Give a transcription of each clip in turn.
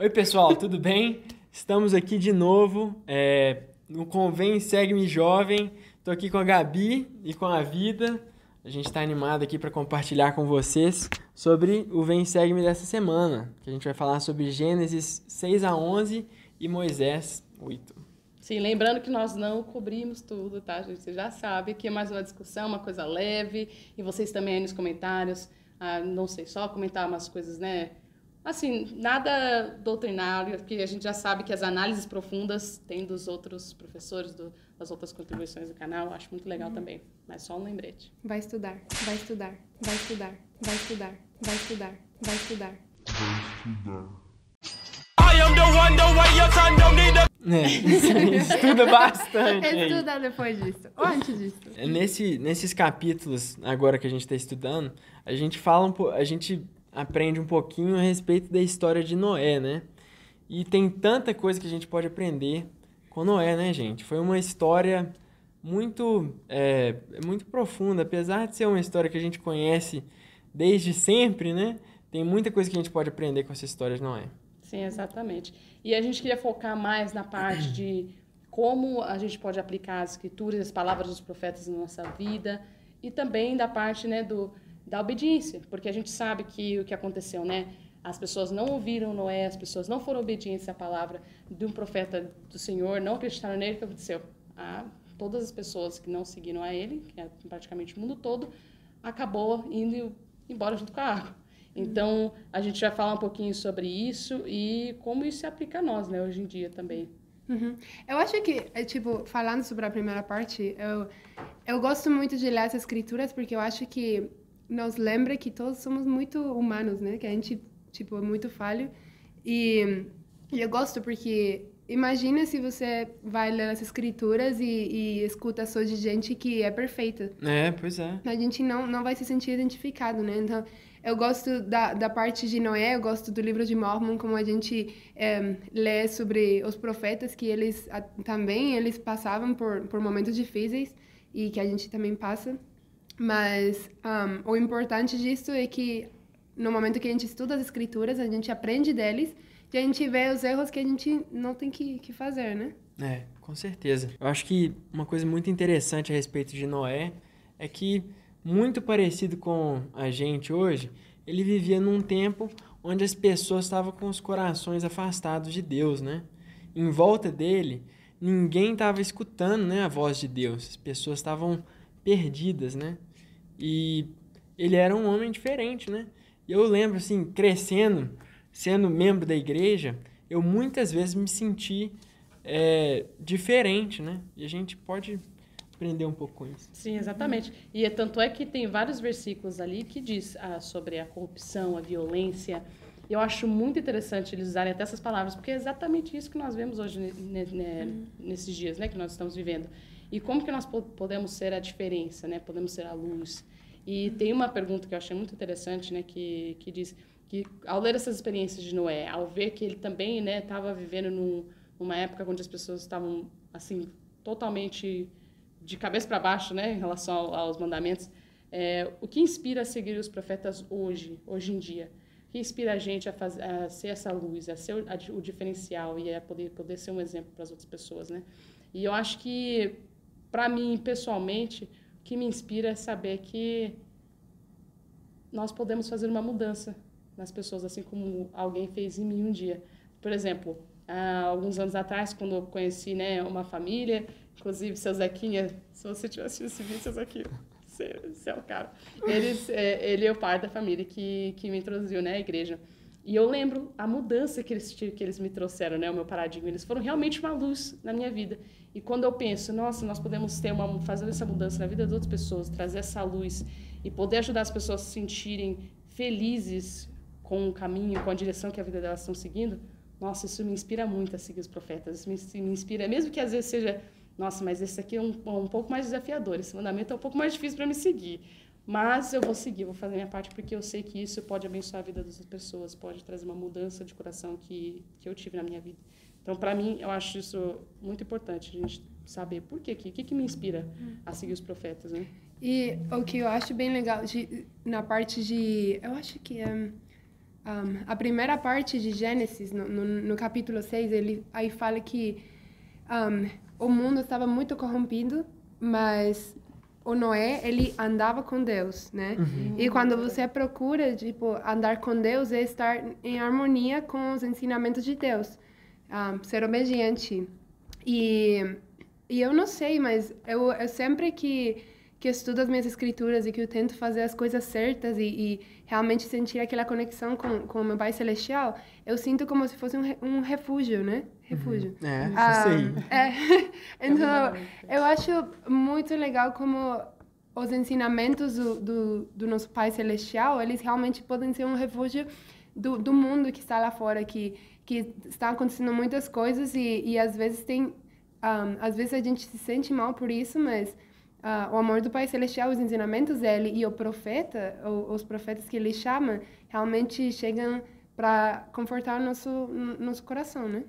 Oi, pessoal, tudo bem? Estamos aqui de novo no Convém Segue-me Jovem. Estou aqui com a Gabi e com a Vida. A gente está animado aqui para compartilhar com vocês sobre o Vem Segue-me dessa semana, que a gente vai falar sobre Gênesis 6 a 11 e Moisés 8. Sim, lembrando que nós não cobrimos tudo, tá, gente? Você já sabe que é mais uma discussão, uma coisa leve, e vocês também aí nos comentários, não sei, só comentar umas coisas, né? Assim, nada doutrinário, porque a gente já sabe que as análises profundas tem dos outros professores, das outras contribuições do canal, eu acho muito legal também, mas só um lembrete. Vai estudar, vai estudar, vai estudar, vai estudar, vai estudar, vai estudar. Estuda bastante. Estuda depois disso, ou antes disso. Nesses capítulos, agora que a gente está estudando, a gente aprende um pouquinho a respeito da história de Noé, né? E tem tanta coisa que a gente pode aprender com Noé, né, gente? Foi uma história muito profunda, apesar de ser uma história que a gente conhece desde sempre, né? Tem muita coisa que a gente pode aprender com essa história de Noé. Sim, exatamente. E a gente queria focar mais na parte de como a gente pode aplicar as escrituras, as palavras dos profetas na nossa vida, e também da parte, né, da obediência, porque a gente sabe que o que aconteceu, né? As pessoas não ouviram Noé, as pessoas não foram obedientes à palavra de um profeta do Senhor, não acreditaram nele. O que aconteceu? Todas as pessoas que não seguiram a ele, que é praticamente o mundo todo, acabou indo embora junto com a água. Então, a gente vai falar um pouquinho sobre isso e como isso se aplica a nós, né, hoje em dia também. Uhum. Eu acho que, falando sobre a primeira parte, eu gosto muito de ler as escrituras porque eu acho que nos lembra que todos somos muito humanos, né? Que a gente, é muito falho. E eu gosto porque imagina se você vai ler as escrituras e escuta só de gente que é perfeita. Pois é. A gente não vai se sentir identificado, né? Então, eu gosto da parte de Noé, eu gosto do livro de Mormon, como a gente lê sobre os profetas, que eles passavam por momentos difíceis e que a gente também passa. Mas o importante disso é que no momento que a gente estuda as escrituras, a gente aprende deles e a gente vê os erros que a gente não tem que fazer, né? Com certeza. Eu acho que uma coisa muito interessante a respeito de Noé é que, muito parecido com a gente hoje, ele vivia num tempo onde as pessoas estavam com os corações afastados de Deus, né? Em volta dele, ninguém estava escutando, né, a voz de Deus. As pessoas estavam perdidas, né? E ele era um homem diferente, né? E eu lembro, assim, crescendo, sendo membro da igreja, eu muitas vezes me senti diferente, né? E a gente pode aprender um pouco com isso. Sim, exatamente. E tanto é que tem vários versículos ali que diz sobre a corrupção, a violência. Eu acho muito interessante eles usarem até essas palavras, porque é exatamente isso que nós vemos hoje nesses dias, né, que nós estamos vivendo. E como que nós podemos ser a diferença, né? Podemos ser a luz. E tem uma pergunta que eu achei muito interessante, né? Que diz que ao ler essas experiências de Noé, ao ver que ele também, né, estava vivendo numa época onde as pessoas estavam assim totalmente de cabeça para baixo, né, em relação aos mandamentos, o que inspira a seguir os profetas hoje em dia? O que inspira a gente a ser essa luz, a ser o diferencial e a poder ser um exemplo para as outras pessoas, né? E eu acho que para mim, pessoalmente, o que me inspira é saber que nós podemos fazer uma mudança nas pessoas, assim como alguém fez em mim um dia. Por exemplo, há alguns anos atrás, quando eu conheci, né, uma família, inclusive, seu Zequinha, se você tivesse esse vídeo, seu Zequinha, você é o cara. Ele é o pai da família que me introduziu, né, à igreja. E eu lembro a mudança que eles me trouxeram, né, o meu paradigma. Eles foram realmente uma luz na minha vida. E quando eu penso, nossa, nós podemos fazer essa mudança na vida das outras pessoas, trazer essa luz e poder ajudar as pessoas a se sentirem felizes com o caminho, com a direção que a vida delas estão seguindo, nossa, isso me inspira muito a seguir os profetas. Isso me inspira, mesmo que às vezes seja, nossa, mas esse aqui é um pouco mais desafiador, esse mandamento é um pouco mais difícil para me seguir. Mas eu vou seguir, vou fazer a minha parte, porque eu sei que isso pode abençoar a vida das pessoas, pode trazer uma mudança de coração que eu tive na minha vida. Então, para mim, eu acho isso muito importante, a gente saber por quê, o que me inspira a seguir os profetas, né? E o que eu acho bem legal na parte de... Eu acho que a primeira parte de Gênesis, no capítulo 6, ele aí fala que o mundo estava muito corrompido, mas o Noé, ele andava com Deus, né? E quando você procura, tipo, andar com Deus, é estar em harmonia com os ensinamentos de Deus, ser obediente. E eu não sei, mas eu sempre que estudo as minhas escrituras e que eu tento fazer as coisas certas e realmente sentir aquela conexão com o meu Pai Celestial, eu sinto como se fosse um refúgio, né? Refúgio. Isso aí. Então, eu acho muito legal como os ensinamentos do nosso Pai Celestial, eles realmente podem ser um refúgio do mundo que está lá fora, que está acontecendo muitas coisas e às vezes às vezes a gente se sente mal por isso, mas o amor do Pai Celestial, os ensinamentos dele e o profeta, os profetas que ele chama, realmente chegam para confortar nosso coração, né?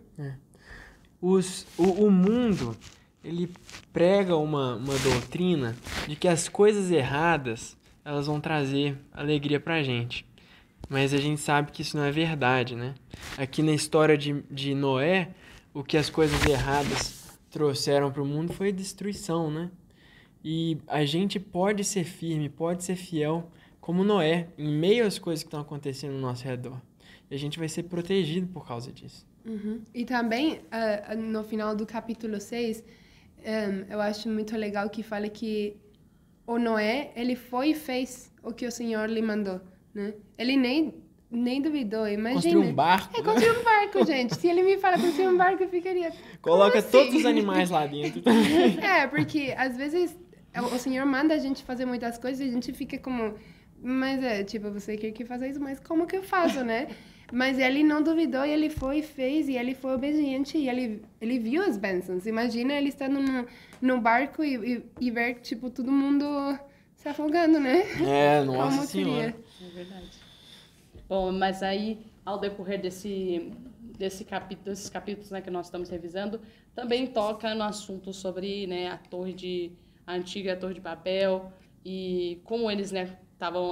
O mundo, ele prega uma doutrina de que as coisas erradas, elas vão trazer alegria pra gente. Mas a gente sabe que isso não é verdade, né? Aqui na história de Noé, o que as coisas erradas trouxeram para o mundo foi destruição, né? E a gente pode ser firme, pode ser fiel como Noé, em meio às coisas que estão acontecendo ao nosso redor. E a gente vai ser protegido por causa disso. E também, no final do capítulo 6, eu acho muito legal que fala que o Noé, ele foi e fez o que o Senhor lhe mandou, né? Ele nem duvidou, imagina. Construir um barco. Construir um barco, gente. Se ele me fala construir um barco, eu ficaria... Coloca assim? todos os animais lá dentro. Porque às vezes o Senhor manda a gente fazer muitas coisas e a gente fica como... Mas tipo, você quer que faça isso, mas como que eu faço, né? Mas ele não duvidou e ele foi e fez, e ele foi obediente e ele viu as bênçãos. Imagina ele estando num barco e ver, tipo, todo mundo se afogando, né? Nossa Como Senhora. É verdade. Bom, mas aí, ao decorrer desses capítulos, né, que nós estamos revisando, também toca no assunto sobre, né, a antiga Torre de Babel e como eles, né,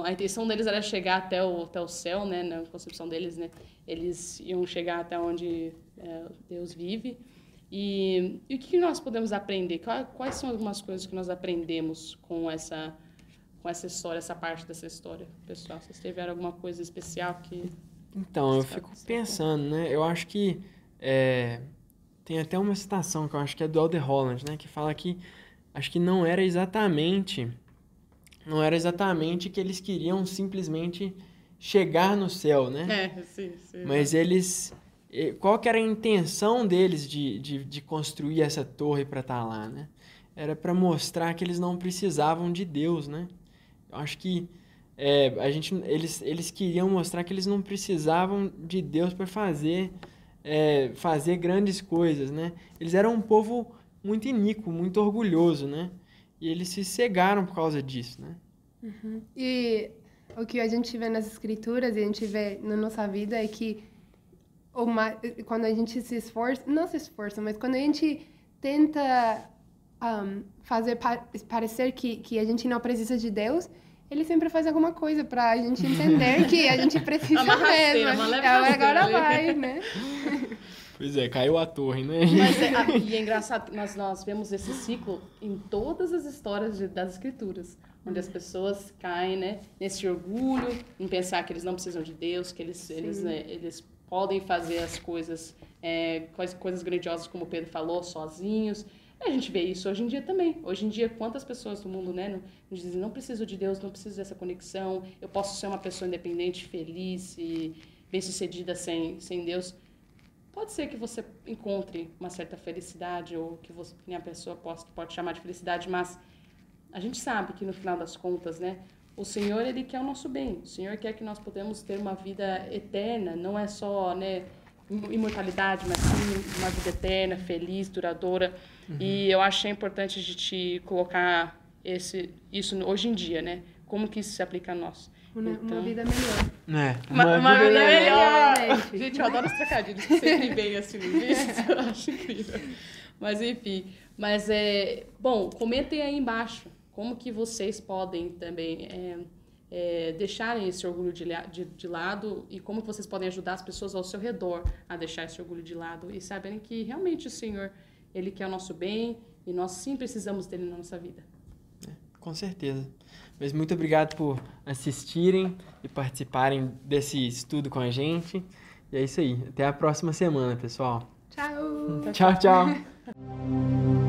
a intenção deles era chegar até o céu, né, na concepção deles, né, eles iam chegar até onde Deus vive. E o que nós podemos aprender? Quais são algumas coisas que nós aprendemos com essa história, essa parte dessa história, pessoal? Vocês tiveram alguma coisa especial que... Então, eu fico pensando, né? Eu acho que tem até uma citação que eu acho que é do Elder Holland, né? Que fala que acho que não era exatamente que eles queriam simplesmente chegar no céu, né? Sim. Mas qual que era a intenção deles de construir essa torre para estar lá, né? Era para mostrar que eles não precisavam de Deus, né? Eu acho que eles queriam mostrar que eles não precisavam de Deus para fazer grandes coisas, né? Eles eram um povo muito iníquo, muito orgulhoso, né? E eles se cegaram por causa disso, né? E o que a gente vê nas escrituras e a gente vê na nossa vida é que quando a gente mas quando a gente tenta fazer parecer que a gente não precisa de Deus, ele sempre faz alguma coisa pra gente entender que a gente precisa mesmo. Agora vai, né? Pois é, caiu a torre, né? E é engraçado, nós vemos esse ciclo em todas as histórias das escrituras, onde as pessoas caem, né, nesse orgulho, em pensar que eles não precisam de Deus, que eles podem fazer as coisas grandiosas, como o Pedro falou, sozinhos. A gente vê isso hoje em dia também. Hoje em dia, quantas pessoas do mundo, né, dizem, não preciso de Deus, não preciso dessa conexão, eu posso ser uma pessoa independente, feliz e bem-sucedida sem Deus. Pode ser que você encontre uma certa felicidade, ou que a pessoa pode chamar de felicidade, mas a gente sabe que no final das contas, né, o Senhor, Ele quer o nosso bem. O Senhor quer que nós podemos ter uma vida eterna, não é só, né, imortalidade, mas sim uma vida eterna, feliz, duradoura. E eu achei importante a gente colocar isso hoje em dia, né? Como que isso se aplica a nós. Uma vida melhor. Uma vida melhor. Gente, eu adoro os trocadilhos que sempre vem assim no vídeo. Eu acho incrível. Mas, enfim. Bom, comentem aí embaixo como que vocês podem também deixarem esse orgulho de lado e como vocês podem ajudar as pessoas ao seu redor a deixar esse orgulho de lado e saberem que realmente o Senhor, Ele quer o nosso bem e nós sim precisamos dele na nossa vida. Com certeza. Mas muito obrigado por assistirem e participarem desse estudo com a gente. E é isso aí. Até a próxima semana, pessoal. Tchau! Tchau, tchau.